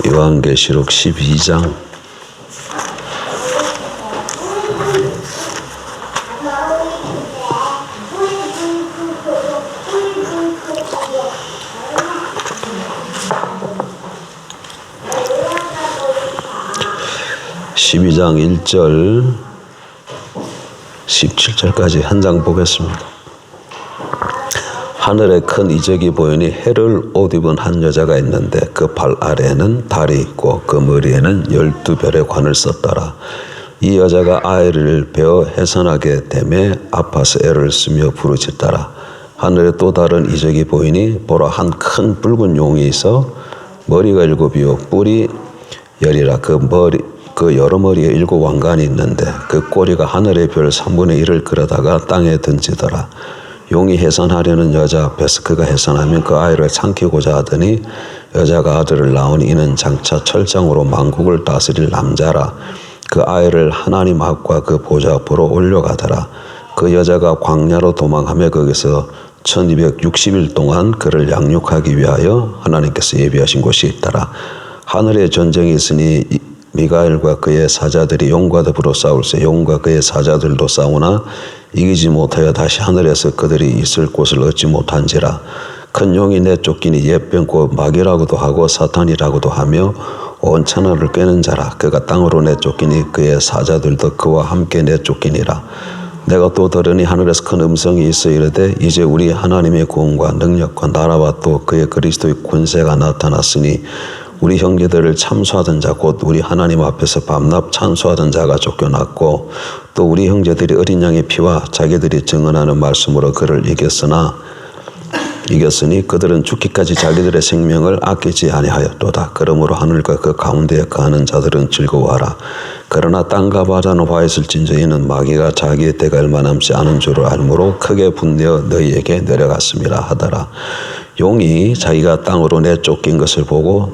요한계시록 12장 1절 17절까지 한 장 보겠습니다. 하늘에 큰 이적이 보이니 해를 옷 입은 한 여자가 있는데 그 발 아래에는 달이 있고 그 머리에는 12별의 관을 썼더라. 이 여자가 아이를 베어 해산하게 되매 아파서 애를 쓰며 부르짖더라. 하늘에 또 다른 이적이 보이니 보라 한 큰 붉은 용이 있어 머리가 7이요 뿔이 10이라. 그 여러 머리에 7 왕관이 있는데 그 꼬리가 하늘의 별 3분의 1을 끌어다가 땅에 던지더라. 용이 해산하려는 여자 앞에서 그가 해산하면 그 아이를 삼키고자 하더니 여자가 아들을 낳으니 이는 장차 철장으로 만국을 다스릴 남자라. 그 아이를 하나님 앞과 그 보좌 앞으로 올려가더라. 그 여자가 광야로 도망하며 거기서 1260일 동안 그를 양육하기 위하여 하나님께서 예비하신 곳이 있더라. 하늘에 전쟁이 있으니 미가엘과 그의 사자들이 용과 더불어 싸울세 용과 그의 사자들도 싸우나 이기지 못하여 다시 하늘에서 그들이 있을 곳을 얻지 못한지라. 큰 용이 내쫓기니 옛병고 마귀라고도 하고 사탄이라고도 하며 온 천하를 꿰는 자라. 그가 땅으로 내쫓기니 그의 사자들도 그와 함께 내쫓기니라. 내가 또 들으니 하늘에서 큰 음성이 있어 이르되 이제 우리 하나님의 구원과 능력과 나라와 또 그의 그리스도의 권세가 나타났으니 우리 형제들을 참수하던 자 곧 우리 하나님 앞에서 밤낮 찬수하던 자가 쫓겨났고 또 우리 형제들이 어린 양의 피와 자기들이 증언하는 말씀으로 그를 이겼으니 그들은 죽기까지 자기들의 생명을 아끼지 아니하였도다. 그러므로 하늘과 그 가운데에 거하는 자들은 즐거워하라. 그러나 땅과 바다는 화했을진저 이는 마귀가 자기의 때가 얼마 남지 않은 줄을 알므로 크게 분내어 너희에게 내려갔음이라 하더라. 용이 자기가 땅으로 내쫓긴 것을 보고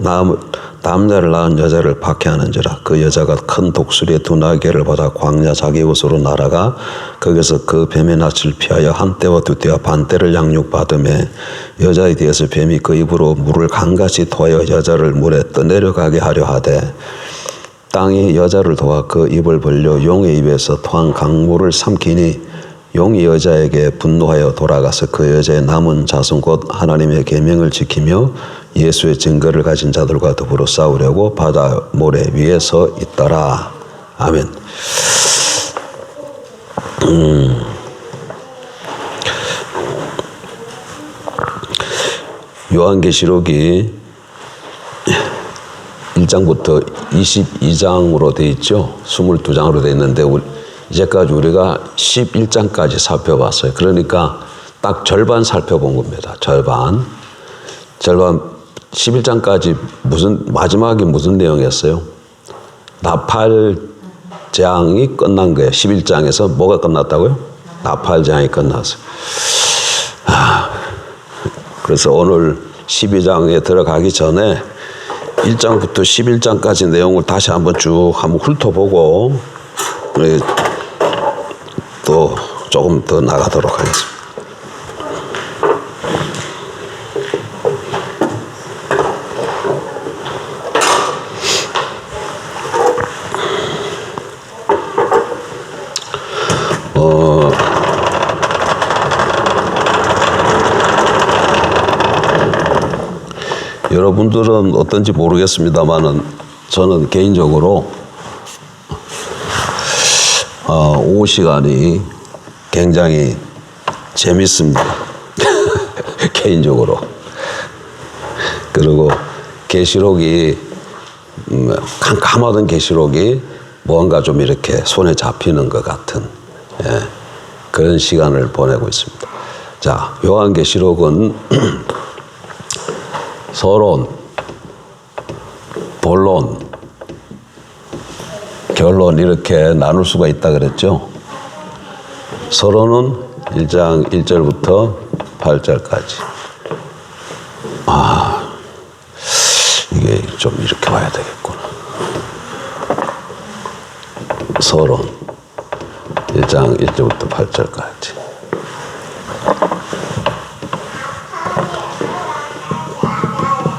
남자를 낳은 여자를 박해하는지라. 그 여자가 큰 독수리의 2날개를 받아 광야 자기 곳으로 날아가 거기서 그 뱀의 낯을 피하여 한 떼와 2떼와 반 떼를 양육받으며 여자에 대해서 뱀이 그 입으로 물을 강같이 토하여 여자를 물에 떠내려가게 하려 하되 땅이 여자를 도와 그 입을 벌려 용의 입에서 토한 강물을 삼키니 용이 여자에게 분노하여 돌아가서 그 여자의 남은 자손 곧 하나님의 계명을 지키며 예수의 증거를 가진 자들과 더불어 싸우려고 바다 모래 위에 서 있더라. 아멘. 요한계시록이 1장부터 22장으로 되어 있죠. 22장으로 되어 있는데 이제까지 우리가 11장까지 살펴봤어요. 그러니까 딱 절반 살펴본 겁니다. 절반 11장까지 마지막이 무슨 내용이었어요? 나팔장이 끝난 거예요. 11장에서 뭐가 끝났다고요? 나팔장이 끝났어요. 그래서 오늘 12장에 들어가기 전에 1장부터 11장까지 내용을 다시 한번 훑어보고 또 조금 더 나가도록 하겠습니다. 여러분들은 어떤지 모르겠습니다만은 저는 개인적으로 오후 시간이 굉장히 재밌습니다. 개인적으로. 그리고 계시록이 캄캄하던 계시록이 뭔가 좀 이렇게 손에 잡히는 것 같은 그런 시간을 보내고 있습니다. 자, 요한계시록은 서론, 본론, 결론 이렇게 나눌 수가 있다 그랬죠. 서론은 1장 1절부터 8절까지. 이게 좀 이렇게 와야 되겠구나. 서론 1장 1절부터 8절까지.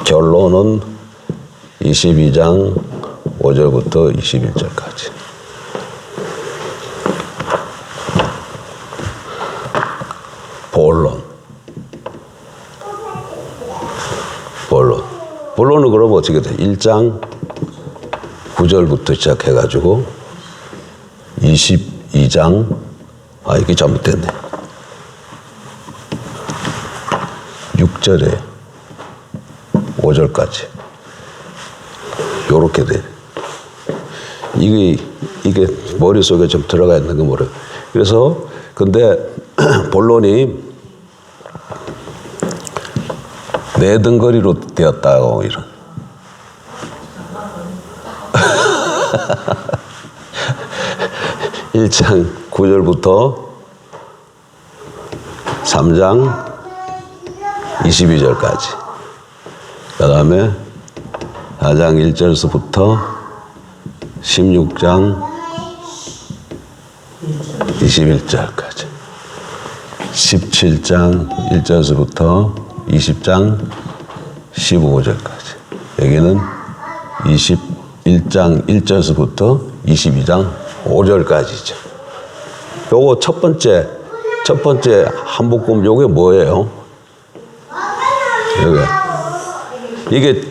결론은 22장 5절부터 21절까지. 본론은 그럼 어떻게 돼? 1장 9절부터 시작해가지고 22장 이게 잘못됐네. 6절에 5절까지 요렇게 돼. 이게 머릿속에 좀 들어가 있는 거 모르. 그래서 근데 본론이 내등거리로 되었다고 이런. (1장 9절부터) (3장 22절까지) 그 다음에 (4장 1절서부터) (16장 21절까지) (17장 1절서부터) (20장 15절까지) 여기는 (21장 1절서부터) (22장 5절까지죠. 요거 첫 번째 한복음 요게 뭐예요? 이게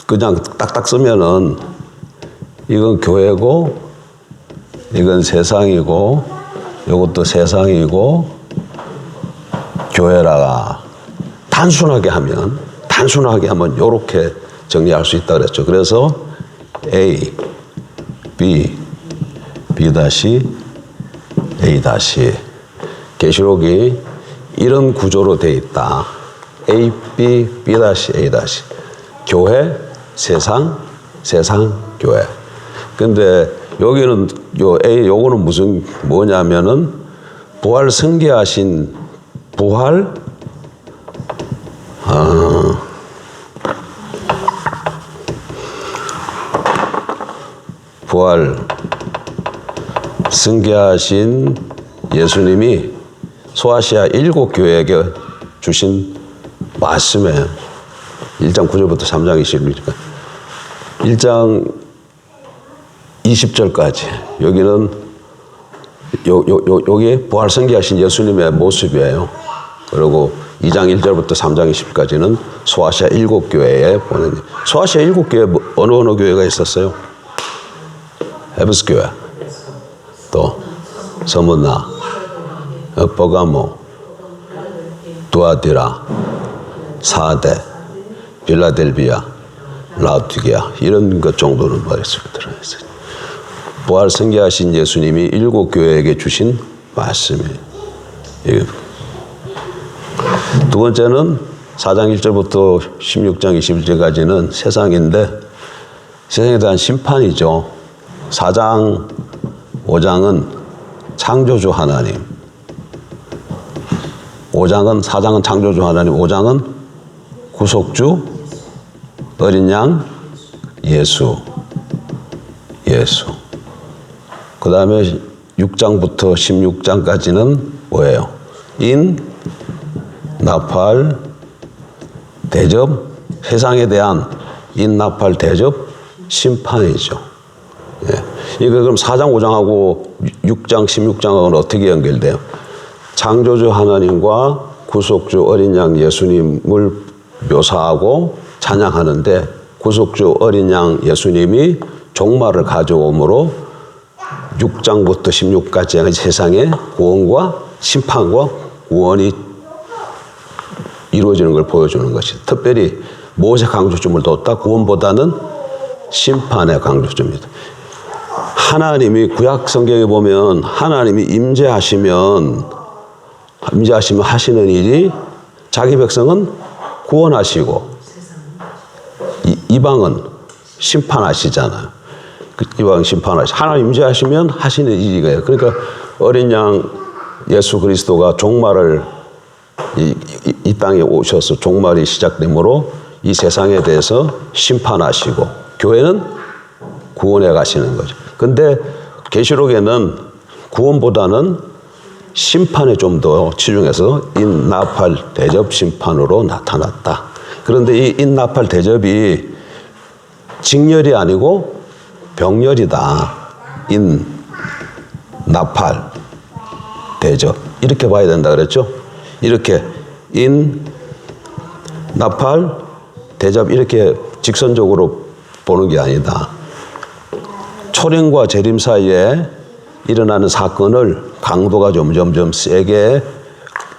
그냥 딱딱 쓰면은 이건 교회고 이건 세상이고 요것도 세상이고 교회라가 단순하게 하면 요렇게 정리할 수 있다 그랬죠. 그래서 A, B, B 다시 A 다시 계시록이 이런 구조로 돼 있다. A, B, B 다시 A 다시 교회, 세상, 교회. 근데 여기는 요 A 요거는 뭐냐면은 부활 승계하신 부활 승계하신 예수님이 소아시아 7교회에게 주신 말씀이에요. 1장 9절부터 3장 20절까지. 1장 20절까지. 여기는 여기 부활 승계하신 예수님의 모습이에요. 그리고 2장 1절부터 3장 20절까지는 소아시아 7교회에 보낸. 소아시아 7교회 어느 교회가 있었어요? 에베소 교회, 또 서문나, 버가모, 두아디라, 사대, 빌라델비아, 라우디게아 이런 것 정도는 머릿속에 들어있어요. 부활 승계하신 예수님이 7교회에게 주신 말씀이에요. 두 번째는 4장 1절부터 16장 21절까지는 세상인데 세상에 대한 심판이죠. 4장 5장은 창조주 하나님, 4장은 창조주 하나님, 5장은 구속주 어린 양 예수. 그 다음에 6장부터 16장까지는 뭐예요? 인나팔 대접, 세상에 대한 인나팔 대접 심판이죠. 예. 이거 그럼 4장 5장하고 6장 16장하고는 어떻게 연결돼요? 창조주 하나님과 구속주 어린 양 예수님을 묘사하고 찬양하는데 구속주 어린 양 예수님이 종말을 가져오므로 6장부터 16까지의 세상의 구원과 심판과 구원이 이루어지는 걸 보여주는 것이 특별히 무엇에 강조점을 뒀다? 구원보다는 심판에 강조점이다. 하나님이 구약 성경에 보면 하나님이 임재하시면 하시는 일이 자기 백성은 구원하시고 이방은 심판하시잖아요. 이방 심판하시. 하나님 임재하시면 하시는 일이 이거예요. 그러니까 어린 양 예수 그리스도가 종말을 이 땅에 오셔서 종말이 시작되므로 이 세상에 대해서 심판하시고 교회는 구원해 가시는 거죠. 근데 계시록에는 구원보다는 심판에 좀 더 치중해서 인나팔 대접 심판으로 나타났다. 그런데 이 인나팔 대접이 직렬이 아니고 병렬이다. 인, 나팔, 대접 이렇게 봐야 된다 그랬죠. 이렇게 인, 나팔, 대접 이렇게 직선적으로 보는 게 아니다. 초령과 재림 사이에 일어나는 사건을 강도가 점점점 세게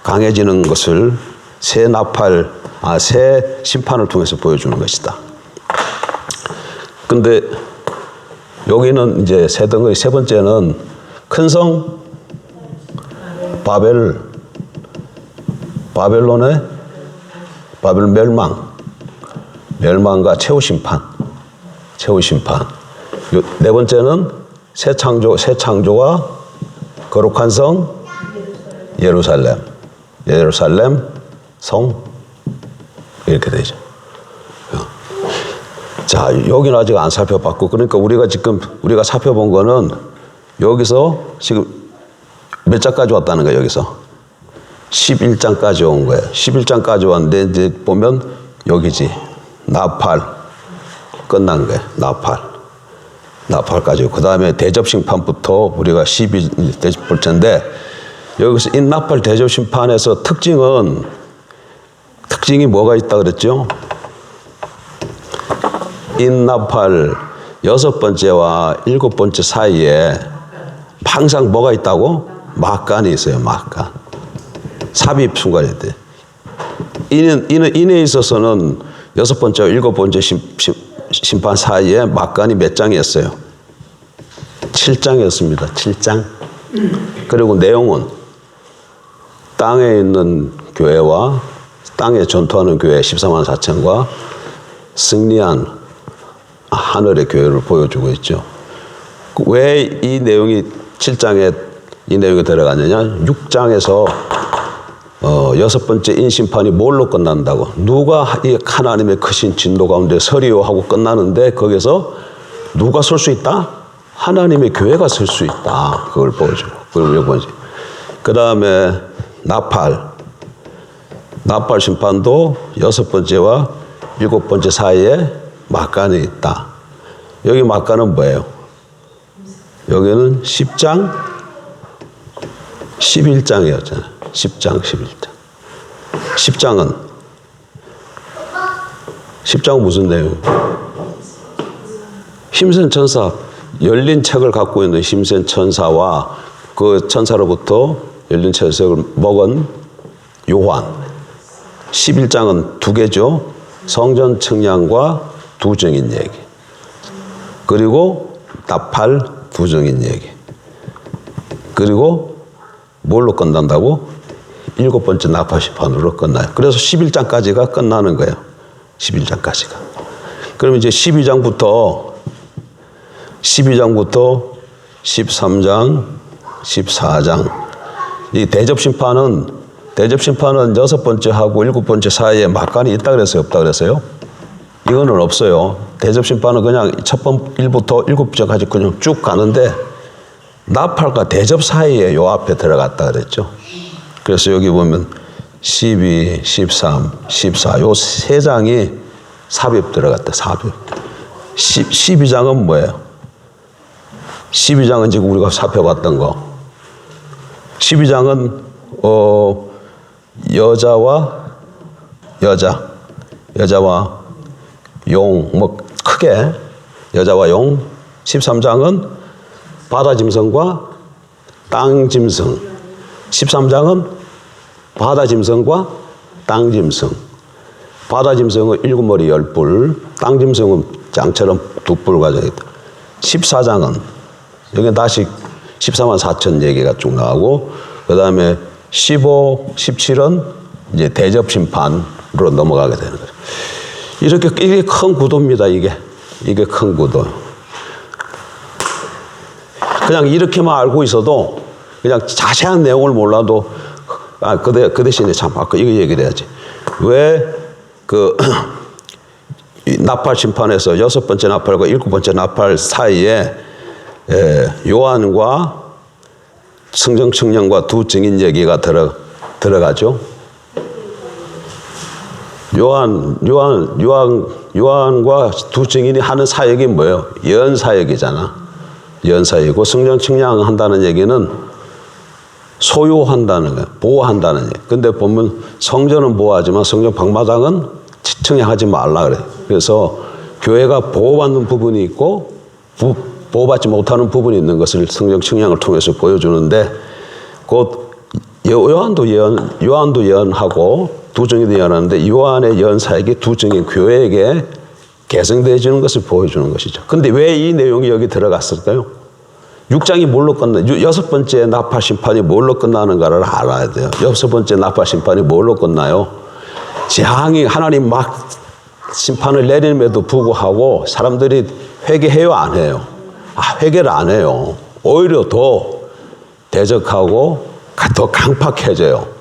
강해지는 것을 새 심판을 통해서 보여주는 것이다. 근데 여기는 이제 세 덩어리, 세 번째는 큰 성 바벨론의 바벨 멸망과 최후 심판. 네 번째는 새 창조와 거룩한 성 예루살렘 성 이렇게 되죠. 자, 여기는 아직 안 살펴봤고, 그러니까 우리가 살펴본 거는 여기서 지금 몇 장까지 왔다는 거예요, 여기서. 11장까지 온 거예요. 11장까지 왔는데, 이제 보면 여기지. 나팔. 끝난 거예요, 나팔까지. 그 다음에 대접 심판부터 우리가 12 대접 볼 텐데, 여기서 이 나팔 대접 심판에서 특징이 뭐가 있다 그랬죠? 인나팔 6번째와 7번째 사이에 항상 뭐가 있다고? 막간이 있어요. 막간. 삽입 순간이 돼. 인에 있어서는 6번째와 7번째 심판 사이에 막간이 몇 장이었어요? 7장이었습니다. 7장. 그리고 내용은 땅에 있는 교회와 땅에 전투하는 교회 14만 4천과 승리한 하늘의 교회를 보여주고 있죠. 왜 이 내용이 7장에 이 내용이 들어가느냐? 6장에서 6번째 인심판이 뭘로 끝난다고? 누가 이 하나님의 크신 진노 가운데 서리요 하고 끝나는데 거기서 누가 설 수 있다? 하나님의 교회가 설 수 있다. 그걸 보여줘요. 그리고 몇 번째. 그 다음에 나팔 심판도 6번째와 7번째 사이에 막간이 있다. 여기 막간은 뭐예요? 여기는 10장, 11장이었잖아요. 10장, 11장. 10장은 무슨 내용이에요? 힘센 천사, 열린 책을 갖고 있는 힘센 천사와 그 천사로부터 열린 책을 먹은 요한. 11장은 두 개죠. 성전 측량과 두 증인 얘기. 그리고 나팔 두 증인 얘기. 그리고 뭘로 끝난다고? 7번째 나팔 심판으로 끝나요. 그래서 11장까지가 끝나는 거예요. 11장까지가. 그럼 이제 12장부터 13장, 14장. 이 대접 심판은 6번째하고 7번째 사이에 막간이 있다 그랬어요? 없다 그랬어요? 이거는 없어요. 대접 심판은 그냥 첫 번 1부터 7번째까지 그냥 쭉 가는데 나팔과 대접 사이에 요 앞에 들어갔다 그랬죠. 그래서 여기 보면 12, 13, 14 요 세 장이 삽입 들어갔다. 삽입. 12장은 뭐예요? 12장은 지금 우리가 살펴봤던 거. 12장은 여자와 용, 뭐 크게 여자와 용. 13장은 바다 짐승과 땅 짐승. 13장은 바다 짐승과 땅 짐승. 바다 짐승은 7머리 10뿔, 땅 짐승은 짱처럼 2뿔 가지고 있다. 14장은 여기 다시 14만 4천 얘기가 쭉 나오고, 그 다음에 15, 17은 이제 대접 심판으로 넘어가게 되는 거죠. 이게 큰 구도입니다. 이게 큰 구도. 그냥 이렇게만 알고 있어도 그냥 자세한 내용을 몰라도 그 대신에 참 아까 이거 얘기를 해야지. 왜 나팔 심판에서 6번째 나팔과 7번째 나팔 사이에 요한과 성전 측량과 두 증인 얘기가 요한과 두 증인이 하는 사역이 뭐예요? 예언 사역이잖아. 예언 사역이고 성령 측량한다는 얘기는 소유한다는 거예요. 보호한다는 얘기예요. 근데 보면 성전은 보호하지만 성전 방마당은 측량하지 말라 그래요. 그래서 교회가 보호받는 부분이 있고 보호받지 못하는 부분이 있는 것을 성령 측량을 통해서 보여주는데 곧 요한도 예언하고 두 증인도 예언하는데 요한의 예언 사역이 두 증인 교회에게 개성되어지는 것을 보여주는 것이죠. 근데 왜 이 내용이 여기 들어갔을까요? 6장이 뭘로 끝나요? 여섯 번째 나팔 심판이 뭘로 끝나는가를 알아야 돼요. 여섯 번째 나팔 심판이 뭘로 끝나요? 재앙이 하나님 막 심판을 내림에도 불구하고 사람들이 회개해요, 안 해요? 회개를 안 해요. 오히려 더 대적하고 더 강팍해져요.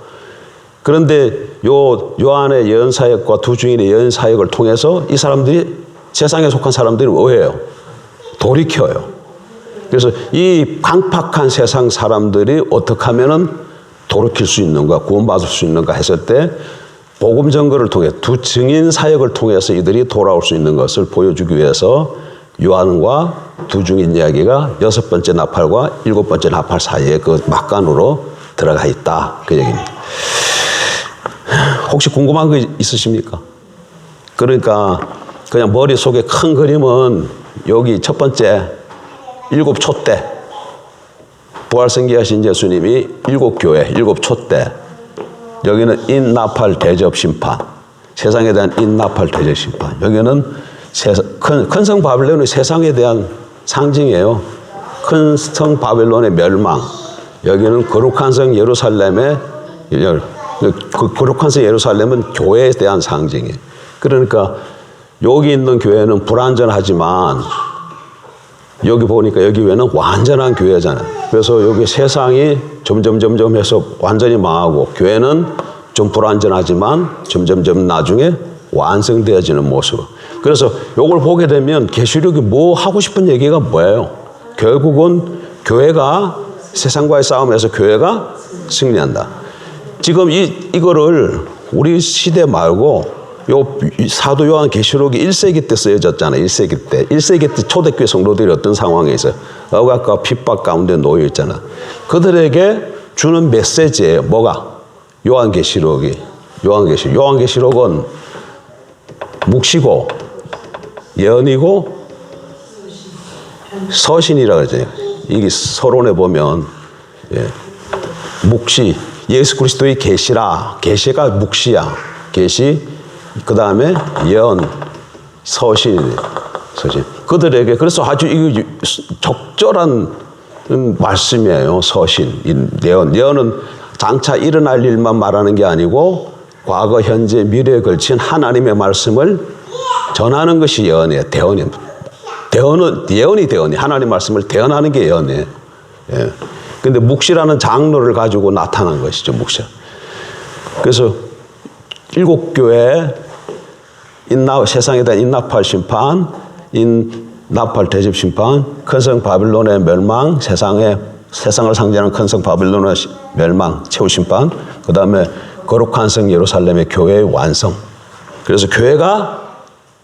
그런데 요한의 예언 사역과 두 증인의 예언 사역을 통해서 이 사람들이 세상에 속한 사람들이 뭐예요? 돌이켜요. 그래서 이 강팍한 세상 사람들이 어떻게 하면은 돌이킬 수 있는가, 구원받을 수 있는가 했을 때 복음 전거를 통해 두 증인 사역을 통해서 이들이 돌아올 수 있는 것을 보여주기 위해서 요한과 두 증인 이야기가 여섯 번째 나팔과 일곱 번째 나팔 사이에 그 막간으로 들어가 있다. 그 얘기입니다. 혹시 궁금한 거 있으십니까? 그러니까 그냥 머릿속에 큰 그림은 여기 첫 번째 일곱 초 때 부활승계하신 예수님이 일곱 교회, 일곱 초 때 여기는 인나팔 대접 심판, 세상에 대한 인나팔 대접 심판. 여기는 큰 성 바벨론이 세상에 대한 상징이에요. 큰 성 바벨론의 멸망. 여기는 거룩한 성 예루살렘의 그 거룩한 성 예루살렘은 교회에 대한 상징이에요. 그러니까 여기 있는 교회는 불완전하지만 여기 보니까 여기 교회는 완전한 교회잖아요. 그래서 여기 세상이 점점 해서 완전히 망하고 교회는 좀 불완전하지만 점점 나중에 완성되어지는 모습. 그래서 이걸 보게 되면 계시록이 뭐 하고 싶은 얘기가 뭐예요? 결국은 교회가 세상과의 싸움에서 교회가 승리한다. 지금 이거를 우리 시대 말고 요 사도 요한 계시록이 1세기 때 쓰여졌잖아요. 1세기 때. 1세기 때 초대교회 성도들이 어떤 상황에 있어요? 억압과 핍박 가운데 놓여 있잖아. 그들에게 주는 메시지예요. 뭐가? 요한계시록이. 요한계시록은 묵시고 예언이고 서신이라고 그러잖아요. 이게 서론에 보면 묵시, 예수 그리스도의 계시라. 계시가 묵시야. 계시. 그 다음에 예언, 서신. 그들에게 그래서 아주 이거 적절한 말씀이에요. 서신, 예언은 장차 일어날 일만 말하는 게 아니고 과거, 현재, 미래에 걸친 하나님의 말씀을 전하는 것이 예언이에요. 예언이 하나님 말씀을 대언하는 게 예언이에요. 근데 묵시라는 장르를 가지고 나타난 것이죠. 묵시. 그래서 일곱 교회 세상에 대한 인나팔 심판, 인나팔 대접 심판, 큰성 바빌론의 멸망, 세상을 상징하는 큰성 바빌론의 멸망, 최후 심판, 그 다음에 거룩한 성 예루살렘의 교회의 완성. 그래서 교회가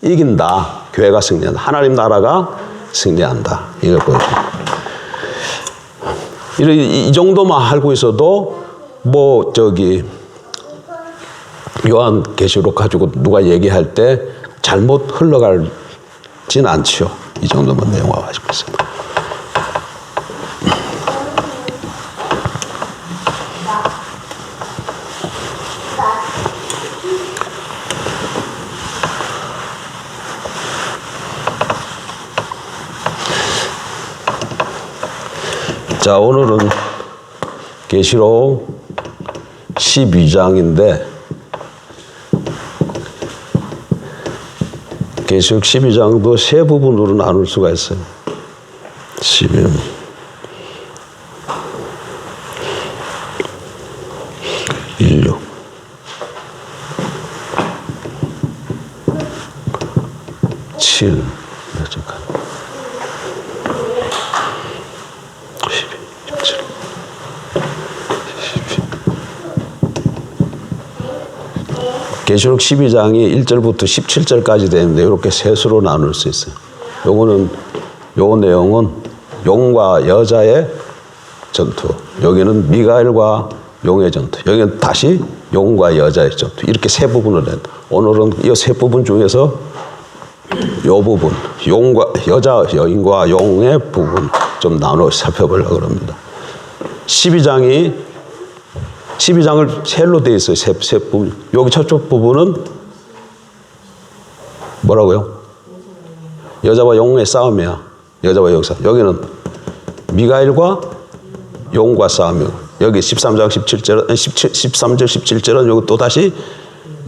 이긴다. 교회가 승리한다. 하나님 나라가 승리한다. 이걸 보여줍니다. 이 정도만 알고 있어도 요한 계시록 가지고 누가 얘기할 때 잘못 흘러가진 않죠. 이 정도만 내용을 가지고 있습니다. 자, 오늘은 계시록 12장인데 계시록 12장도 세 부분으로 나눌 수가 있어요. 12. 16. 7. 계시록 12장이 1절부터 17절까지 되는데 이렇게 셋으로 나눌 수 있어요. 요 내용은 용과 여자의 전투. 여기는 미가엘과 용의 전투. 여기는 다시 용과 여자의 전투. 이렇게 세 부분을 낸. 오늘은 이 세 부분 중에서 요 부분, 여인과 용의 부분 좀 나눠 살펴보려고 합니다. 12장을 셀로 되어 있어요. 세 부분. 여기 저쪽 부분은 뭐라고요? 여자와 용의 싸움이야. 여자와 용 싸움. 여기는 미가엘과 용과 싸움이고, 여기 13장 17절, 13절 17절은 여기 또 다시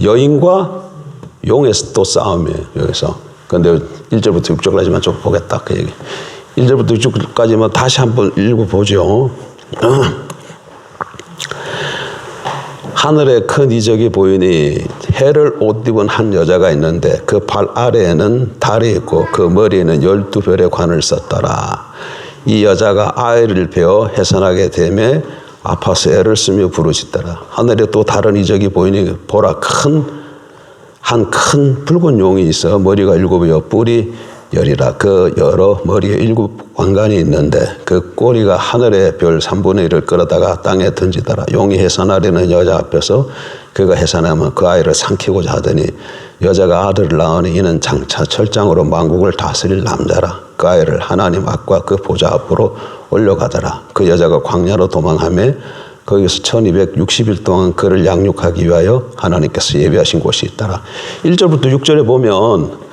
여인과 용의 또 싸움이에요. 여기서. 근데 1절부터 6절까지만 좀 보겠다. 그 얘기. 1절부터 6절까지만 다시 한번 읽어보죠. 하늘에 큰 이적이 보이니 해를 옷 입은 한 여자가 있는데 그 발 아래에는 달이 있고 그 머리에는 12별의 관을 썼더라. 이 여자가 아이를 베어 해산하게 되매 아파서 애를 쓰며 부르짖더라. 하늘에 또 다른 이적이 보이니 보라, 한 큰 붉은 용이 있어 머리가 7이요 뿔이 10이라. 그 여러 머리에 7 왕관이 있는데 그 꼬리가 하늘의 별 3분의 1을 끌어다가 땅에 던지더라. 용이 해산하려는 여자 앞에서 그가 해산하면 그 아이를 삼키고자 하더니 여자가 아들을 낳으니 이는 장차 철장으로 만국을 다스릴 남자라. 그 아이를 하나님 앞과 그 보좌 앞으로 올려가더라. 그 여자가 광야로 도망하며 거기서 1260일 동안 그를 양육하기 위하여 하나님께서 예비하신 곳이 있더라. 1절부터 6절에 보면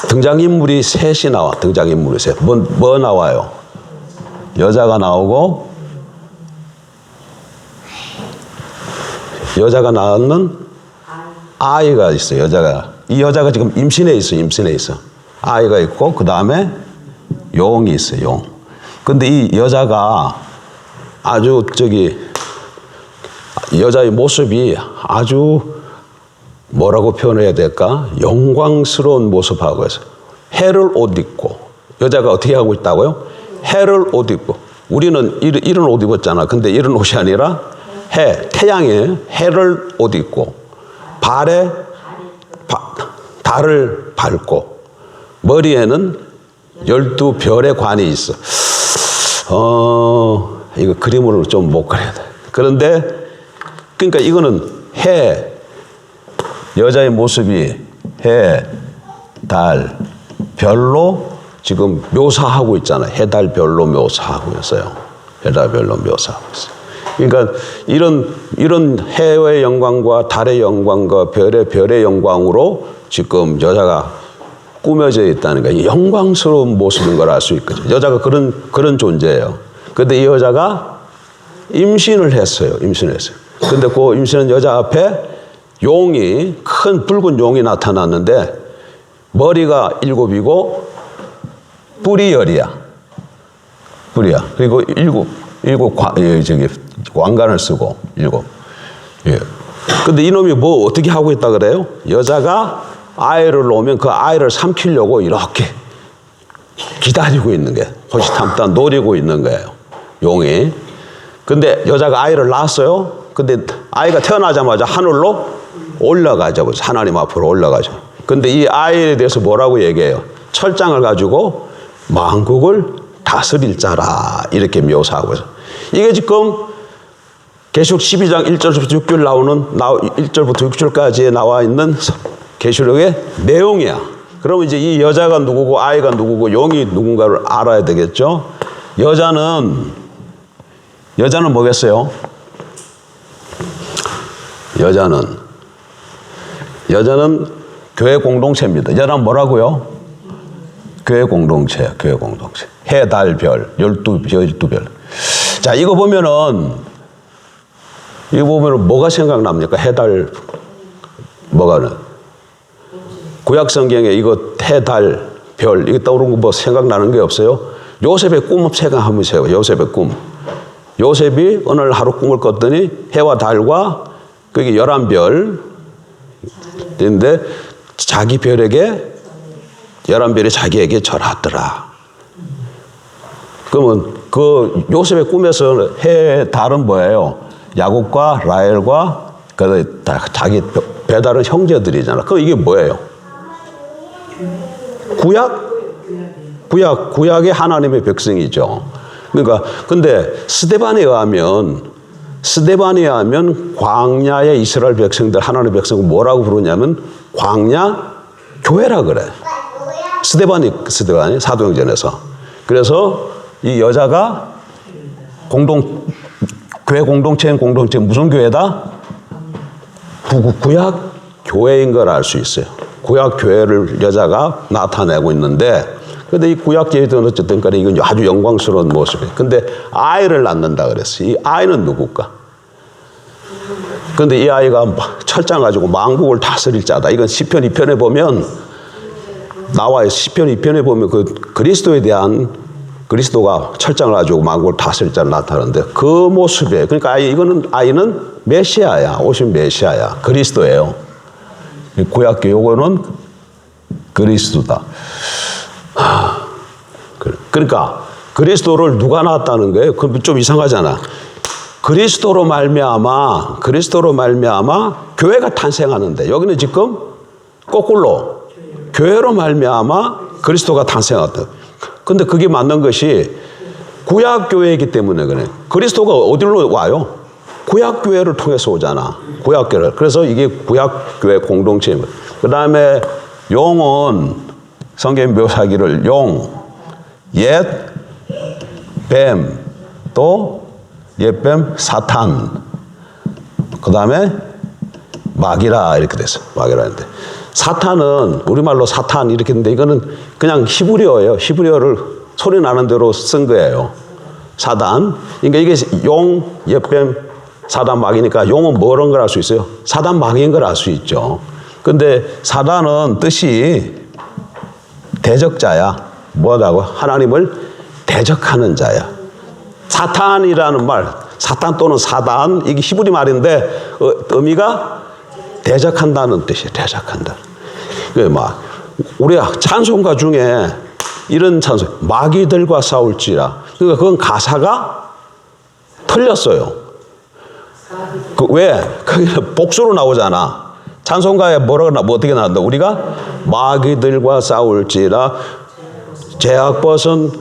등장인물이 셋이 나와. 등장인물이 셋. 뭐 나와요? 여자가 나오고, 여자가 낳는 아이가 있어요. 이 여자가 지금 임신해 있어. 아이가 있고, 그 다음에 용이 있어요. 용. 근데 이 여자가 아주 여자의 모습이 아주 뭐라고 표현해야 될까? 영광스러운 모습하고 해서 해를 옷 입고, 여자가 어떻게 하고 있다고요? 해를 옷 입고. 우리는 이런 옷 입었잖아. 근데 이런 옷이 아니라 태양에 해를 옷 입고, 발에 달을 밟고, 머리에는 12별의 관이 있어. 이거 그림으로 좀 못 그려야 돼. 그런데, 그러니까 이거는 여자의 모습이 해, 달, 별로 지금 묘사하고 있잖아요. 해, 달, 별로 묘사하고 있어요. 해, 달, 별로 묘사하고 있어요. 그러니까 이런 해의 영광과 달의 영광과 별의 영광으로 지금 여자가 꾸며져 있다는 거예요. 영광스러운 모습인 걸 알 수 있거든요. 여자가 그런 존재예요. 그런데 이 여자가 임신을 했어요. 근데 그 임신한 여자 앞에 큰 붉은 용이 나타났는데 머리가 7이고 뿔이 10이야. 그리고 7 왕관을 쓰고 7. 예. 근데 이놈이 뭐 어떻게 하고 있다 그래요? 여자가 아이를 놓으면 그 아이를 삼키려고 이렇게 기다리고 있는 게, 호시탐탐 노리고 있는 거예요. 용이. 근데 여자가 아이를 낳았어요. 근데 아이가 태어나자마자 하늘로 올라가죠. 하나님 앞으로 올라가죠. 근데 이 아이에 대해서 뭐라고 얘기해요? 철장을 가지고 만국을 다스릴 자라. 이렇게 묘사하고 있어요. 이게 지금 계시록 12장 1절부터 6절까지에 나와 있는 계시록의 내용이야. 그러면 이제 이 여자가 누구고 아이가 누구고 용이 누군가를 알아야 되겠죠. 여자는 뭐겠어요? 여자는 교회 공동체입니다. 여자는 뭐라고요? 교회 공동체야. 해, 달, 별, 12별. 자, 이거 보면은 뭐가 생각납니까? 해, 달, 구약 성경에 이거 해, 달, 별, 이거 떠오르는 거 뭐 생각나는 게 없어요? 요셉의 꿈 생각하면서요. 요셉의 꿈. 요셉이 어느 날 하루 꿈을 꿨더니 해와 달과 그게 11별 인데 자기 별에게 11별이 자기에게 절하더라. 그러면 그 요셉의 꿈에서 해, 달은 뭐예요? 야곱과 라헬과 그래서 자기 배달은 형제들이잖아. 그럼 이게 뭐예요? 구약의 하나님의 백성이죠. 그러니까 근데 스데반에 의하면 광야의 이스라엘 백성들 하나님의 백성을 뭐라고 부르냐면 광야 교회라 그래. 스데반이 사도행전에서. 그래서 이 여자가 교회 공동체는 무슨 교회다? 구약 교회인 걸 알 수 있어요. 구약 교회를 여자가 나타내고 있는데, 근데 이 구약 교회들은 어쨌든 간에 이건 아주 영광스러운 모습이에요. 근데 아이를 낳는다 그랬어요. 이 아이는 누굴까? 근데 이 아이가 철장 가지고 만국을 다스릴 자다. 이건 시편 2편에 보면 나와요. 시편 2편에 보면 그 그리스도에 대한 그리스도가 철장을 가지고 만국을 다스릴 자를 나타내는데 그 모습에, 그러니까 아이는 메시아야. 오신 메시아야. 그리스도예요. 구약교 요거는 그리스도다. 그러니까 그리스도를 누가 낳았다는 거예요? 그럼 좀 이상하잖아. 그리스도로 말미암아 교회가 탄생하는데, 여기는 지금 거꾸로 교회로 말미암아 그리스도가 탄생했다. 근데 그게 맞는 것이 구약 교회이기 때문에 그래. 그리스도가 어디로 와요? 구약 교회를 통해서 오잖아. 구약 교회를. 그래서 이게 구약 교회 공동체입니다. 그다음에 용은 성경 묘사기를 용, 옛, 뱀, 또 옛뱀, 사탄, 그다음에 마귀라 이렇게 됐어. 마귀라는데 사탄은 우리말로 사탄 이렇게 했는데 이거는 그냥 히브리어예요. 히브리어를 소리 나는 대로 쓴 거예요. 사단. 그러니까 이게 용, 옛뱀, 사단, 마귀니까 용은 뭐런 걸 알 수 있어요? 사단, 마귀인 걸 알 수 있죠. 근데 사단은 뜻이 대적자야. 뭐라고? 하나님을 대적하는 자야. 사탄이라는 말, 사탄 또는 사단, 이게 히브리 말인데 의미가 대적한다는 뜻이에요. 대적한다. 우리가 찬송가 중에 이런 찬송, 마귀들과 싸울지라. 그러니까 그건 가사가 틀렸어요. 왜? 그게 복수로 나오잖아. 찬송가에 뭐 어떻게 나온다? 우리가 마귀들과 싸울지라 제약벗은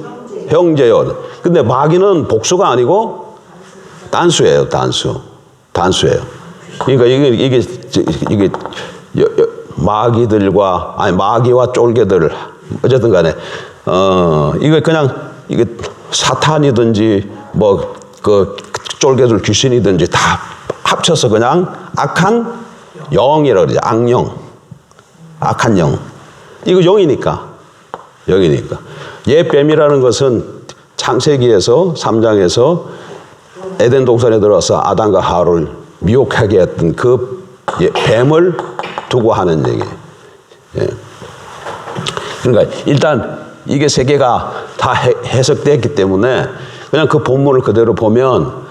형제여. 근데 마귀는 복수가 아니고 단수예요. 단수예요. 그러니까 이게 마귀와 쫄개들 어쨌든 간에 이거 그냥 이게 사탄이든지 뭐 그 쫄개들 귀신이든지 다 합쳐서 그냥 악한 영이라고 그러죠. 악한 영. 이거 영이니까. 옛뱀이라는 것은 창세기에서 3장에서 에덴 동산에 들어와서 아담과 하와를 미혹하게 했던 그 뱀을 두고 하는 얘기예요. 예. 그러니까 일단 이게 세 개가 다 해석됐기 때문에 그냥 그 본문을 그대로 보면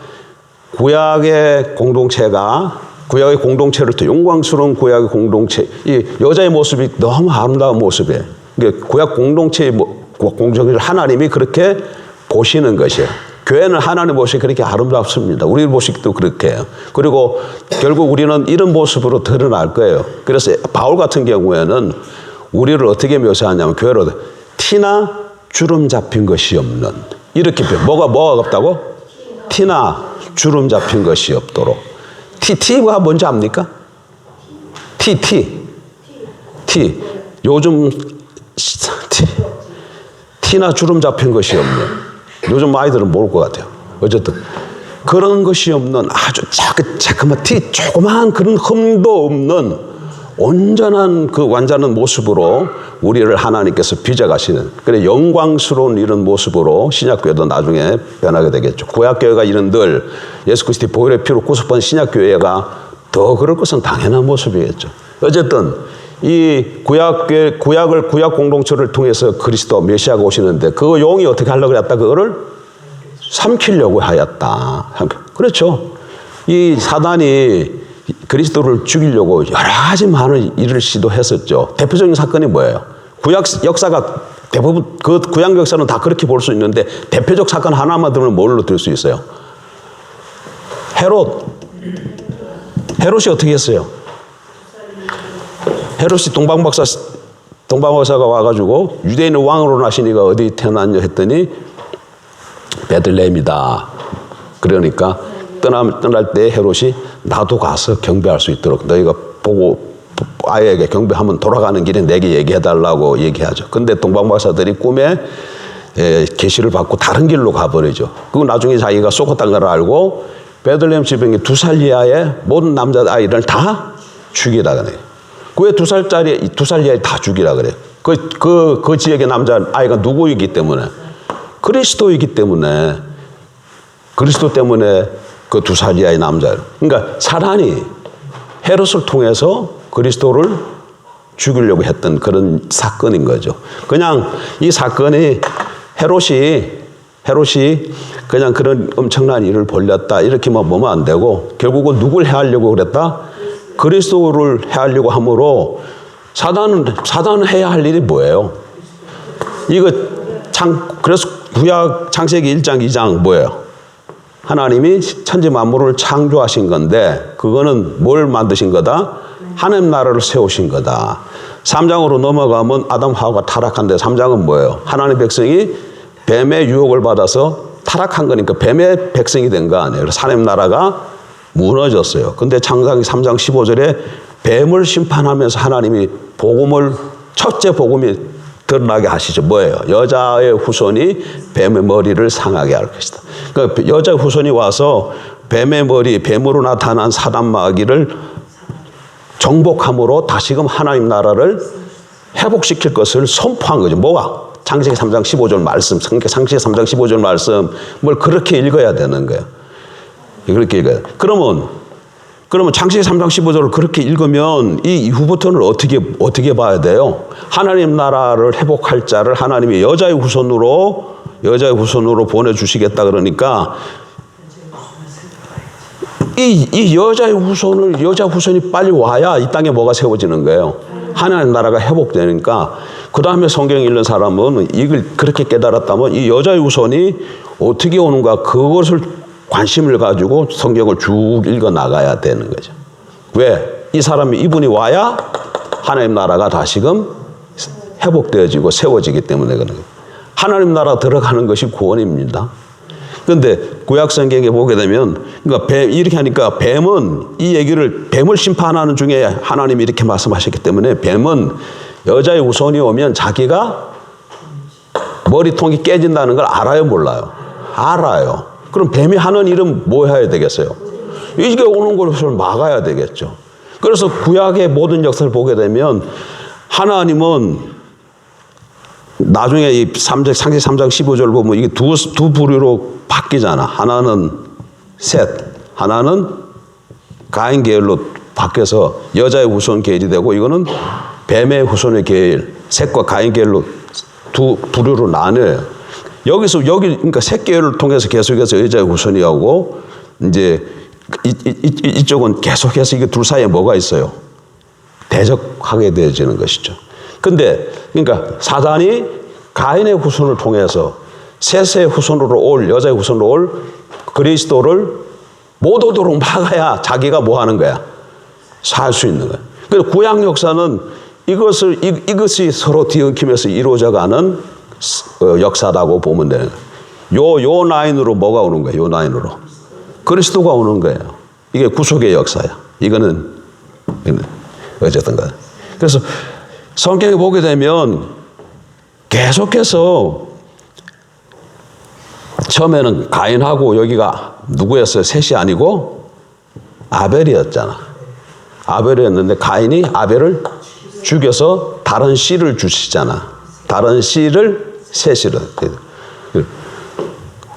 구약의 공동체를 또 영광스러운 구약의 공동체, 이 여자의 모습이 너무 아름다운 모습이에요. 구약 공동체의 공동체를 하나님이 그렇게 보시는 것이에요. 교회는 하나님 모습이 그렇게 아름답습니다. 우리 모습도 그렇게 해요. 그리고 결국 우리는 이런 모습으로 드러날 거예요. 그래서 바울 같은 경우에는 우리를 어떻게 묘사하냐면 교회로 티나 주름 잡힌 것이 없는, 이렇게 뭐가 없다고? 티나 주름 잡힌 것이 없도록. T가 뭔지 압니까? T. 요즘 티나 주름 잡힌 것이 없는. 요즘 아이들은 모를 것 같아요. 어쨌든 그런 것이 없는 아주 자그마한 조그마한 그런 흠도 없는 온전한 그 완전한 모습으로 우리를 하나님께서 빚어가시는, 그래 영광스러운 이런 모습으로 신약교회도 나중에 변하게 되겠죠. 구약교회가 이런들 예수 그리스도의 보혈의 피로 구속한 신약교회가 더 그럴 것은 당연한 모습이겠죠. 어쨌든 이 구약 공동체를 통해서 그리스도 메시아가 오시는데 그 용이 어떻게 하려고 했다? 그거를 삼키려고 하였다. 그렇죠. 이 사단이 그리스도를 죽이려고 여러 가지 많은 일을 시도했었죠. 대표적인 사건이 뭐예요? 구약 역사가 대부분 그 구약 역사는 다 그렇게 볼 수 있는데 대표적 사건 하나만 들으면 뭘로 들 수 있어요? 헤롯이 어떻게 했어요? 헤롯이 동방박사가 와가지고 유대인의 왕으로 나시니가 어디 태어났냐 했더니 베들레헴이다. 그러니까 떠날 때 헤롯이 나도 가서 경배할 수 있도록 너희가 보고 아이에게 경배하면 돌아가는 길에 내게 얘기해달라고 얘기하죠. 근데 동방박사들이 꿈에 계시를 받고 다른 길로 가버리죠. 그리고 나중에 자기가 쏘았다는 걸 알고 베들레헴 지방의 2살 이하의 모든 남자아이를 다 죽이라 그래요. 왜 2살 이하에 다 죽이라 그래요? 그 지역의 남자아이가 누구이기 때문에? 그리스도이기 때문에. 그리스도 때문에 그 2살 이하의 남자. 그러니까 사단이 헤롯을 통해서 그리스도를 죽이려고 했던 그런 사건인 거죠. 그냥 이 사건이 헤롯이 그냥 그런 엄청난 일을 벌였다 이렇게만 보면 안 되고 결국은 누굴 해하려고 그랬다? 그리스도를 해하려고 하므로 사단은 해야 할 일이 뭐예요? 그래서 구약 창세기 1장 2장 뭐예요? 하나님이 천지 만물을 창조하신 건데 그거는 뭘 만드신 거다? 하나님 나라를 세우신 거다. 3장으로 넘어가면 아담 하와가 타락한데 3장은 뭐예요? 하나님 백성이 뱀의 유혹을 받아서 타락한 거니까 뱀의 백성이 된 거 아니에요. 그래서 하나님 나라가 무너졌어요. 근데 창세기 3장 15절에 뱀을 심판하면서 하나님이 첫째 복음이 드러나게 하시죠. 뭐예요? 여자의 후손이 뱀의 머리를 상하게 할 것이다. 그러니까 여자 후손이 와서 뱀의 머리, 뱀으로 나타난 사단 마귀를 정복함으로 다시금 하나님 나라를 회복시킬 것을 선포한 거죠. 뭐가? 창세기 3장 15절 말씀, 창세기 3장 15절 말씀, 뭘 그렇게 읽어야 되는 거예요. 그렇게 읽어야 돼요. 그러면 창세기 3장 15절을 그렇게 읽으면 이 이후부터는 어떻게 봐야 돼요? 하나님 나라를 회복할 자를 하나님이 여자의 후손으로 보내주시겠다 그러니까 이 여자 후손이 빨리 와야 이 땅에 뭐가 세워지는 거예요? 하나님 나라가 회복되니까 그 다음에 성경 읽는 사람은 이걸 그렇게 깨달았다면 이 여자의 후손이 어떻게 오는가 그것을 관심을 가지고 성경을 쭉 읽어 나가야 되는 거죠. 왜? 이분이 와야 하나님 나라가 다시금 회복되어지고 세워지기 때문에 그런 거예요. 하나님 나라 들어가는 것이 구원입니다. 그런데 구약 성경에 보게 되면 그러니까 이렇게 하니까 뱀을 심판하는 중에 하나님이 이렇게 말씀하셨기 때문에 뱀은 여자의 후손이 오면 자기가 머리통이 깨진다는 걸 알아요, 몰라요? 알아요. 그럼 뱀이 하는 일은 뭐 해야 되겠어요? 이게 오는 것을 막아야 되겠죠. 그래서 구약의 모든 역사를 보게 되면 하나님은 나중에 이 창세기 3장 15절 보면 이게 두 부류로 바뀌잖아. 하나는 셋, 하나는 가인 계열로 바뀌어서 여자의 후손 계열이 되고 이거는 뱀의 후손의 계열, 셋과 가인 계열로 두 부류로 나뉘어요. 그러니까 셋 계열을 통해서 계속해서 여자의 후손이 오고 이제 이쪽은 계속해서 이게 둘 사이에 뭐가 있어요? 대적하게 되어지는 것이죠. 근데 그러니까 사단이 가인의 후손을 통해서 셋의 후손으로 올 여자의 후손으로 올 그리스도를 못 오도록 막아야 자기가 뭐 하는 거야? 살 수 있는 거야. 그래서 구약 역사는 이것이 서로 뒤엉키면서 이루어져가는 역사라고 보면 되는 거예요. 요 라인으로 뭐가 오는 거예요? 요 라인으로 그리스도가 오는 거예요. 이게 구속의 역사야. 이거는 어쨌든 간에. 그래서 성경에 보게 되면 계속해서 처음에는 가인하고 여기가 누구였어요? 셋이 아니고 아벨이었잖아. 아벨이었는데 가인이 아벨을 죽여서 다른 씨를 주시잖아. 다른 씨를 셋이로.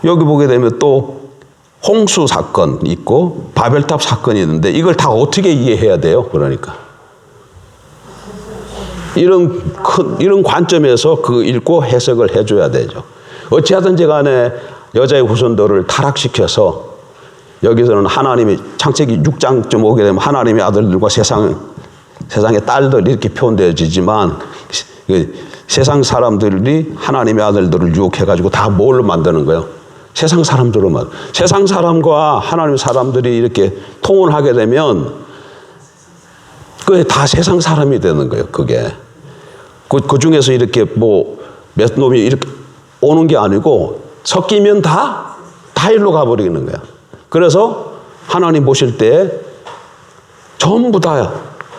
여기 보게 되면 또 홍수 사건 있고 바벨탑 사건이 있는데 이걸 다 어떻게 이해해야 돼요? 그러니까 이런 관점에서 그 읽고 해석을 해줘야 되죠. 어찌하든지 간에 여자의 후손들을 타락시켜서 여기서는 하나님이 창세기 6장쯤 오게 되면 하나님의 아들들과 세상의 딸들 이렇게 표현되어지지만 세상 사람들이 하나님의 아들들을 유혹해가지고 다 뭘로 만드는 거예요? 세상 사람들로만. 세상 사람과 하나님의 사람들이 이렇게 통혼하게 되면 그게 다 세상 사람이 되는 거예요. 그게 그 중에서 이렇게 뭐 몇 놈이 이렇게 오는 게 아니고 섞이면 다 일로 가버리는 거야. 그래서 하나님 보실 때 전부 다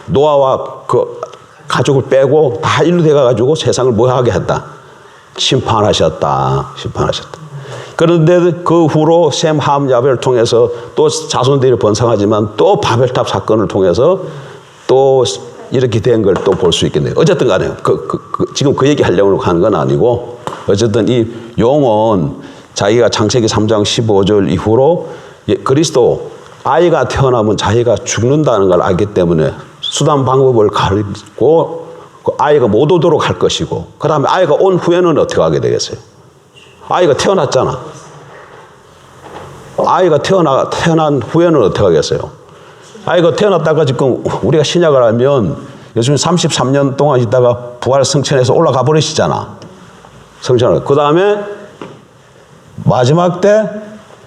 노아와 그 가족을 빼고 다 일로 돼가지고 세상을 뭐 하게 했다? 심판하셨다. 그런데 그 후로 셈, 함, 야벨을 통해서 또 자손들이 번성하지만 또 바벨탑 사건을 통해서 또 이렇게 된 걸 또 볼 수 있겠네요. 어쨌든 간에 지금 그 얘기 하려고 하는 건 아니고 어쨌든 이 용은 자기가 창세기 3장 15절 이후로 그리스도 아이가 태어나면 자기가 죽는다는 걸 알기 때문에 수단 방법을 가리고 그 아이가 못 오도록 할 것이고 그 다음에 아이가 온 후에는 어떻게 하게 되겠어요? 아이가 태어났잖아. 아이가 태어난 후에는 어떻게 하겠어요? 아이가 태어났다가 지금 우리가 신약을 하면 예수님 33년 동안 있다가 부활 승천해서 올라가 버리시잖아. 승천을. 그 다음에 마지막 때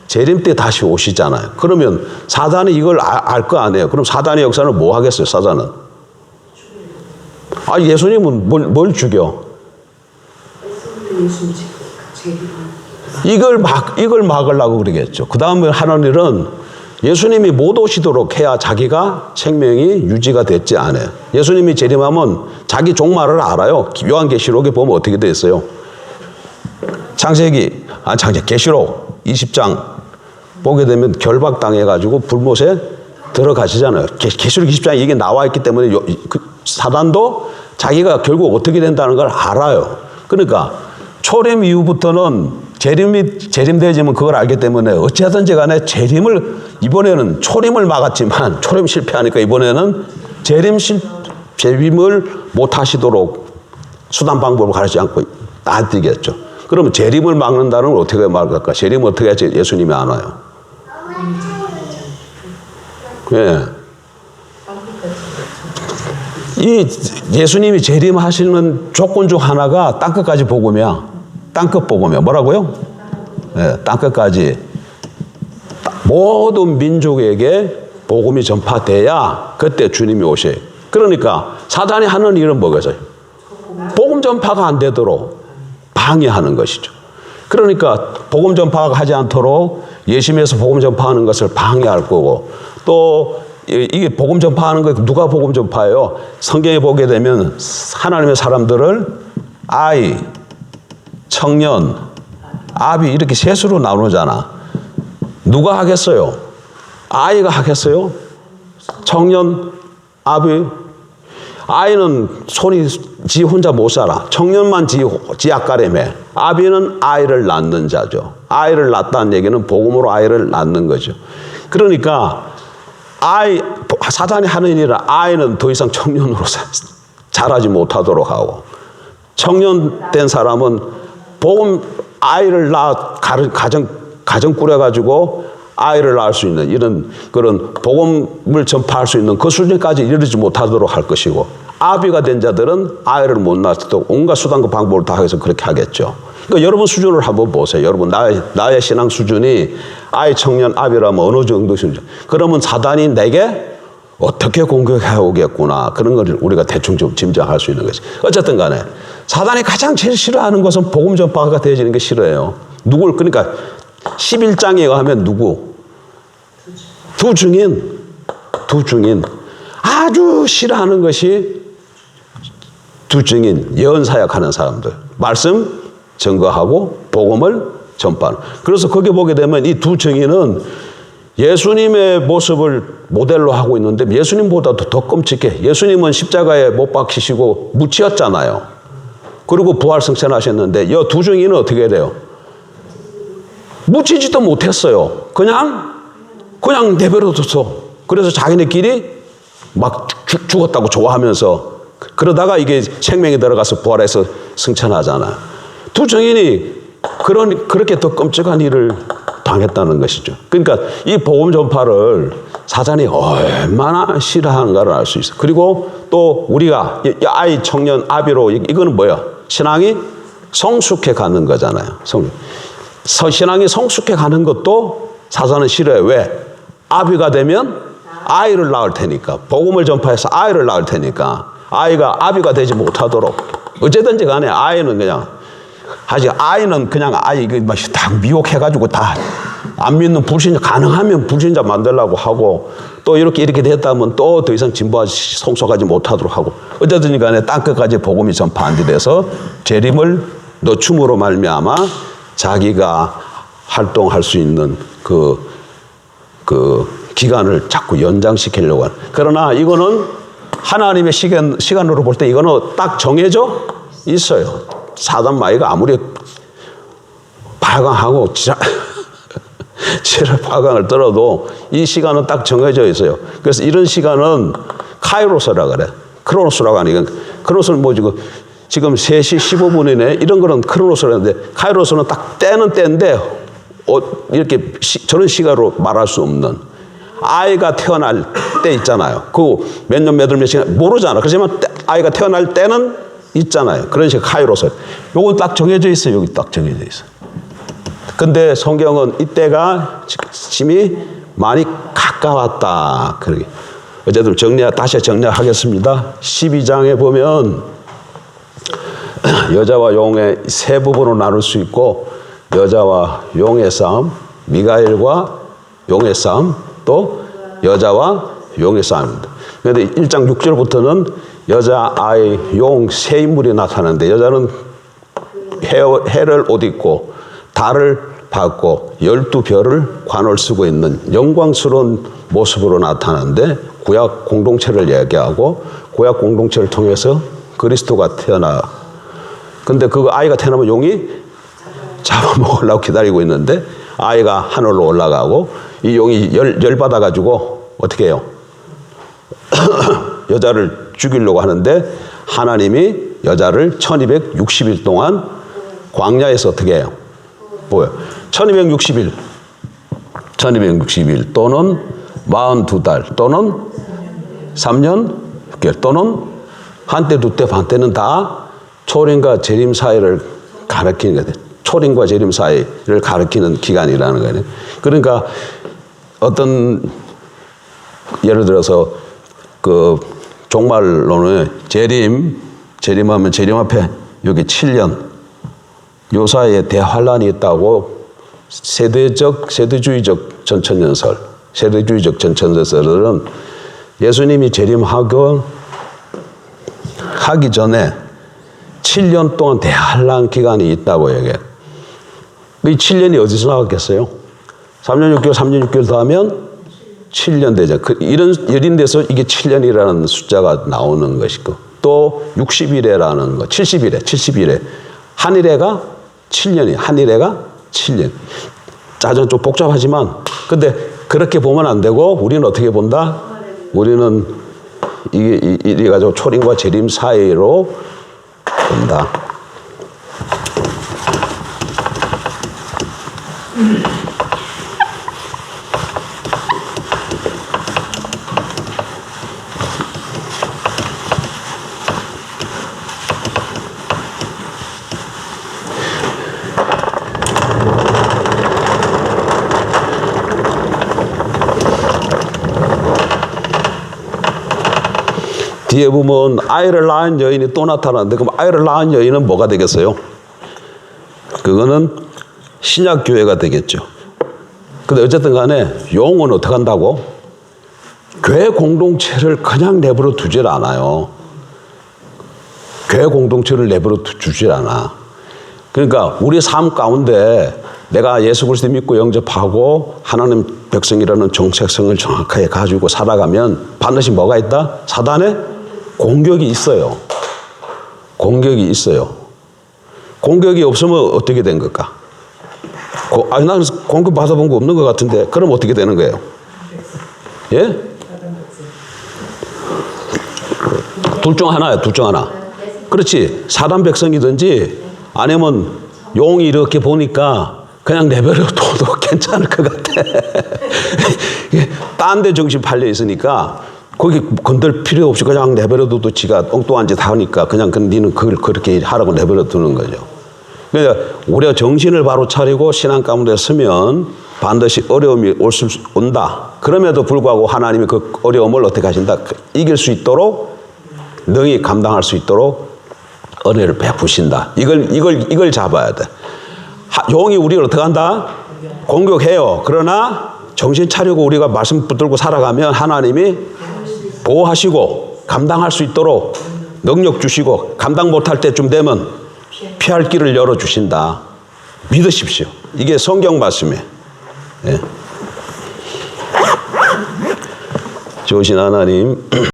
재림 때 다시 오시잖아요. 그러면 사단이 이걸 알 거 아니에요. 그럼 사단의 역사는 뭐 하겠어요? 사단은. 예수님은 뭘 죽여? 이걸 막으려고 그러겠죠. 그 다음에 하는 일은 예수님이 못 오시도록 해야 자기가 생명이 유지가 됐지 않아요. 예수님이 재림하면 자기 종말을 알아요. 요한계시록에 보면 어떻게 돼 있어요? 계시록 20장 보게 되면 결박당해가지고 불못에 들어가시잖아요. 계시록 20장에 이게 나와 있기 때문에 사단도 자기가 결국 어떻게 된다는 걸 알아요. 그러니까 초림 이후부터는 재림되지만 그걸 알기 때문에 어찌하든지 간에 이번에는 초림을 막았지만 초림 실패하니까 이번에는 재림을 못 하시도록 수단 방법을 가르치지 않고 안 뛰겠죠. 그러면 재림을 막는다는 걸 어떻게 말할까? 재림을 어떻게 하지? 예수님이 안 와요. 예. 이 예수님이 재림하시는 조건 중 하나가 땅끝까지 복음이야. 땅끝 복음이야. 뭐라고요? 예, 땅끝까지 모든 민족에게 복음이 전파돼야 그때 주님이 오셔요. 그러니까 사단이 하는 일은 뭐겠어요? 복음 전파가 안 되도록 방해하는 것이죠. 그러니까 복음 전파가 하지 않도록 예심에서 복음 전파하는 것을 방해할 거고 또 이게 복음 전파하는 거 누가 복음 전파해요? 성경에 보게 되면 하나님의 사람들을 아이, 청년, 아비 이렇게 셋으로 나누잖아. 누가 하겠어요? 아이가 하겠어요? 청년, 아비. 아이는 손이 지 혼자 못 살아. 청년만 지 앞가림해. 아비는 아이를 낳는 자죠. 아이를 낳았다는 얘기는 복음으로 아이를 낳는 거죠. 그러니까 사단이 하는 일은 아이는 더 이상 청년으로 자라지 못하도록 하고 청년 된 사람은 복음 아이를 가정 꾸려가지고 아이를 낳을 수 있는 이런 그런 복음을 전파할 수 있는 그 수준까지 이르지 못하도록 할 것이고 아비가 된 자들은 아이를 못 낳도록 온갖 수단과 방법을 다 해서 그렇게 하겠죠. 그러니까 여러분 수준을 한번 보세요. 여러분 나의 신앙 수준이 아이, 청년, 아비라면 어느 정도 수준. 그러면 사단이 내게 어떻게 공격해 오겠구나. 그런 걸 우리가 대충 좀 짐작할 수 있는 거지. 어쨌든 간에 사단이 가장 제일 싫어하는 것은 복음 전파가 되어지는 게 싫어요. 그러니까 11장에 의하면 누구? 두 증인 아주 싫어하는 것이 두 증인 예언사역하는 사람들 말씀 증거하고 복음을 전파하는. 그래서 거기 보게 되면 이 두 증인은 예수님의 모습을 모델로 하고 있는데 예수님보다도 더 끔찍해. 예수님은 십자가에 못 박히시고 묻히었잖아요. 그리고 부활 승천하셨는데 이 두 증인은 어떻게 돼요? 묻히지도 못했어요. 그냥 내버려뒀어. 그래서 자기네끼리 막 죽었다고 좋아하면서 그러다가 이게 생명이 들어가서 부활해서 승천하잖아요. 두 증인이 그렇게 더 끔찍한 일을 당했다는 것이죠. 그러니까 이 복음 전파를 사단이 얼마나 싫어하는가를 알 수 있어요. 그리고 또 우리가 아이, 청년, 아비로 이거는 뭐야? 신앙이 성숙해 가는 거잖아요. 신앙이 성숙해 가는 것도 사단은 싫어요. 왜? 아비가 되면 아이를 낳을 테니까, 복음을 전파해서 아이를 낳을 테니까 아이가 아비가 되지 못하도록 어쨌든지 간에 아이는 그냥 아직 아이는 그냥 아이 다 미혹해가지고 다 안 믿는 불신자, 가능하면 불신자 만들려고 하고, 또 이렇게 됐다면 또 더 이상 진보하지 성숙하지 못하도록 하고, 어쨌든 간에 땅끝까지 복음이 전파 안 돼서 재림을 늦춤으로 말미암아 자기가 활동할 수 있는 그 기간을 자꾸 연장시키려고 하는. 그러나 이거는 하나님의 시간으로 볼 때 이거는 딱 정해져 있어요. 사단 마귀가 아무리 발광하고 지랄 발광을 들어도 이 시간은 딱 정해져 있어요. 그래서 이런 시간은 카이로스라 그래. 크로노스라고 하니까. 크로노스는 뭐 지금 3시 15분이네. 이런 거는 크로노스라는데, 카이로스는 딱 때는 때인데 이렇게 저런 시간으로 말할 수 없는, 아이가 태어날 때 있잖아요. 그 몇 년 몇 시간 모르잖아. 그렇지만 아이가 태어날 때는 있잖아요. 그런 식의 카이로스. 요건 딱 정해져 있어요. 여기 딱 정해져 있어요. 근데 성경은 이때가 심히 많이 가까웠다. 그러게. 어쨌든 다시 정리하겠습니다. 12장에 보면 여자와 용의 세 부분으로 나눌 수 있고, 여자와 용의 싸움, 미가엘과 용의 싸움, 또 여자와 용의 싸움입니다. 그런데 1장 6절부터는 여자, 아이, 용 세 인물이 나타나는데, 여자는 해를 옷 입고 달을 받고 12별을 관을 쓰고 있는 영광스러운 모습으로 나타나는데, 구약 공동체를 얘기하고 구약 공동체를 통해서 그리스도가 태어나. 근데 그 아이가 태어나면 용이 잡아먹으려고 기다리고 있는데, 아이가 하늘로 올라가고 이 용이 열 받아가지고 어떻게 해요? 여자를 죽이려고 하는데, 하나님이 여자를 1260일 동안 광야에서 어떻게 해요? 뭐예요? 1260일 또는 42달 또는 3년 6개월 또는 한때 두때 반때는 다 초림과 재림 사이를 가리키는 거예요. 초림과 재림 사이를 가리키는 기간이라는 거예요. 그러니까 어떤 예를 들어서 그 종말론은 재림하면 재림 앞에 여기 7년 요 사이에 대환란이 있다고 세대주의적 전천연설은 예수님이 재림하기 전에 7년 동안 대환란 기간이 있다고 얘기해요. 이 7년이 어디서 나왔겠어요? 3년 6개월 더하면 7년 되죠. 이런 데서 이게 7년이라는 숫자가 나오는 것이고, 또 60일에라는 거, 70일에 한일해가 7년이에요. 한일해가 7년. 짜증 좀 복잡하지만, 근데 그렇게 보면 안 되고, 우리는 어떻게 본다? 우리는 이래 가지고 초림과 재림 사이로 본다. 뒤에 보면 아이를 낳은 여인이 또 나타나는데, 그럼 아이를 낳은 여인은 뭐가 되겠어요? 그거는 신약교회가 되겠죠. 근데 어쨌든 간에 용은 어떻게 한다고? 교회 공동체를 그냥 내버려 두질 않아요. 교회 공동체를 내버려 두질 않아. 그러니까 우리 삶 가운데 내가 예수 그리스도 믿고 영접하고 하나님 백성이라는 정체성을 정확하게 가지고 살아가면 반드시 뭐가 있다? 사단의 공격이 있어요. 공격이 있어요. 공격이 없으면 어떻게 된 걸까? 나는 공격 받아본 거 없는 것 같은데, 그럼 어떻게 되는 거예요? 예? 둘 중 하나야, 둘 중 하나. 그렇지. 사단 백성이든지 아니면 용이 이렇게 보니까 그냥 내버려둬도 괜찮을 것 같아. 딴 데 정신 팔려 있으니까 거기 건들 필요 없이 그냥 내버려둬도 지가 엉뚱한 짓 하니까 그냥 니는 그걸 그렇게 하라고 내버려두는 거죠. 그러니까 우리가 정신을 바로 차리고 신앙 가운데 서면 반드시 어려움이 온다. 그럼에도 불구하고 하나님이 그 어려움을 어떻게 하신다? 이길 수 있도록 능히 감당할 수 있도록 은혜를 베푸신다. 이걸 잡아야 돼. 용이 우리를 어떻게 한다? 공격해요. 그러나 정신 차리고 우리가 말씀 붙들고 살아가면 하나님이 보호하시고 감당할 수 있도록 능력 주시고 감당 못할 때쯤 되면 피할 길을 열어주신다. 믿으십시오. 이게 성경 말씀이에요. 예. 좋으신 하나님